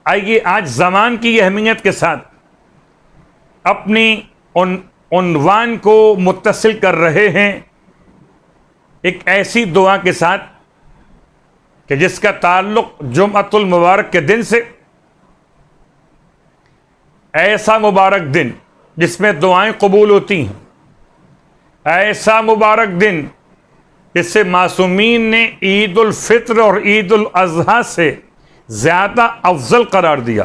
آئیے آج زمان کی اہمیت کے ساتھ اپنی عنوان کو متصل کر رہے ہیں ایک ایسی دعا کے ساتھ کہ جس کا تعلق جمعۃ المبارک کے دن سے، ایسا مبارک دن جس میں دعائیں قبول ہوتی ہیں، ایسا مبارک دن جس سے معصومین نے عید الفطر اور عید الاضحیٰ سے زیادہ افضل قرار دیا،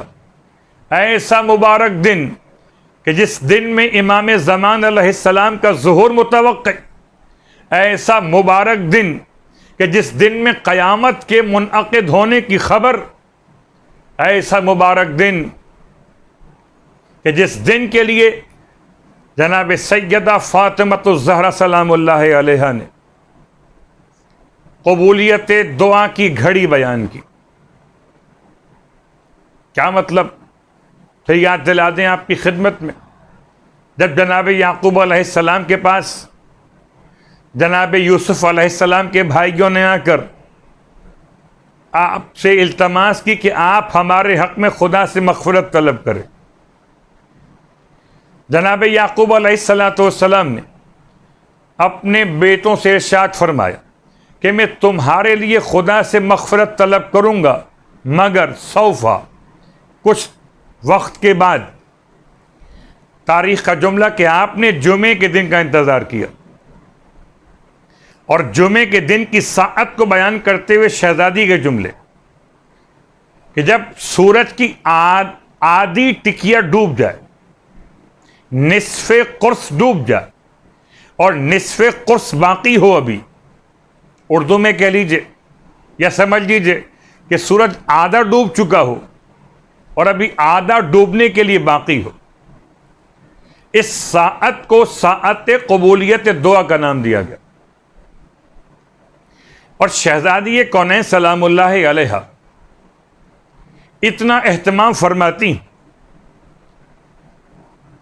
ایسا مبارک دن کہ جس دن میں امام زمان علیہ السلام کا ظہور متوقع، ایسا مبارک دن کہ جس دن میں قیامت کے منعقد ہونے کی خبر، ایسا مبارک دن کہ جس دن کے لیے جناب سیدہ فاطمۃ الزہرا سلام اللہ علیہا نے قبولیت دعا کی گھڑی بیان کی۔ کیا مطلب؟ پھر یاد دلا دیں آپ کی خدمت میں، جب جناب یعقوب علیہ السلام کے پاس جناب یوسف علیہ السلام کے بھائیوں نے آ کر آپ سے التماس کی کہ آپ ہمارے حق میں خدا سے مغفرت طلب کریں، جناب یعقوب علیہ السلام نے اپنے بیٹوں سے ارشاد فرمایا کہ میں تمہارے لیے خدا سے مغفرت طلب کروں گا، مگر سوفا، کچھ وقت کے بعد۔ تاریخ کا جملہ کہ آپ نے جمعے کے دن کا انتظار کیا، اور جمعے کے دن کی ساعت کو بیان کرتے ہوئے شہزادی کے جملے کہ جب سورج کی آدھی ٹکیا ڈوب جائے، نصف قرص ڈوب جائے اور نصف قرص باقی ہو، ابھی اردو میں کہہ لیجئے یا سمجھ لیجئے کہ سورج آدھا ڈوب چکا ہو اور ابھی آدھا ڈوبنے کے لیے باقی ہو، اس ساعت کو ساعت قبولیت دعا کا نام دیا گیا۔ اور شہزادی کونین سلام اللہ علیہا اتنا اہتمام فرماتی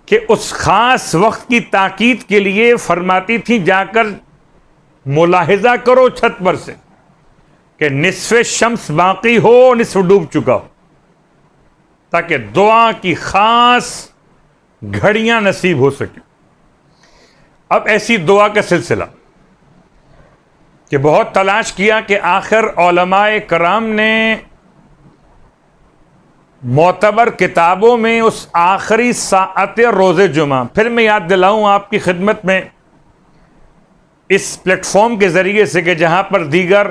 کہ اس خاص وقت کی تاکید کے لیے فرماتی تھی جا کر ملاحظہ کرو چھت پر سے کہ نصف شمس باقی ہو، نصف ڈوب چکا ہو، تاکہ دعا کی خاص گھڑیاں نصیب ہو سکیں۔ اب ایسی دعا کا سلسلہ کہ بہت تلاش کیا کہ آخر علماء کرام نے معتبر کتابوں میں اس آخری ساعت روز جمعہ، پھر میں یاد دلاؤں آپ کی خدمت میں اس پلیٹ فارم کے ذریعے سے کہ جہاں پر دیگر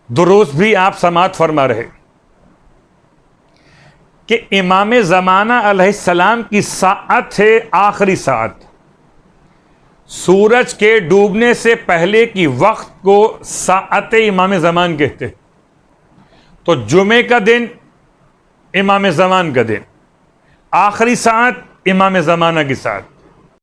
دروس بھی آپ سماعت فرما رہے، کہ امام زمانہ علیہ السلام کی ساعت ہے آخری ساعت، سورج کے ڈوبنے سے پہلے کی وقت کو ساعت امام زمان کہتے، تو جمعے کا دن امام زمان کا دن، آخری ساعت امام زمانہ کی ساعت۔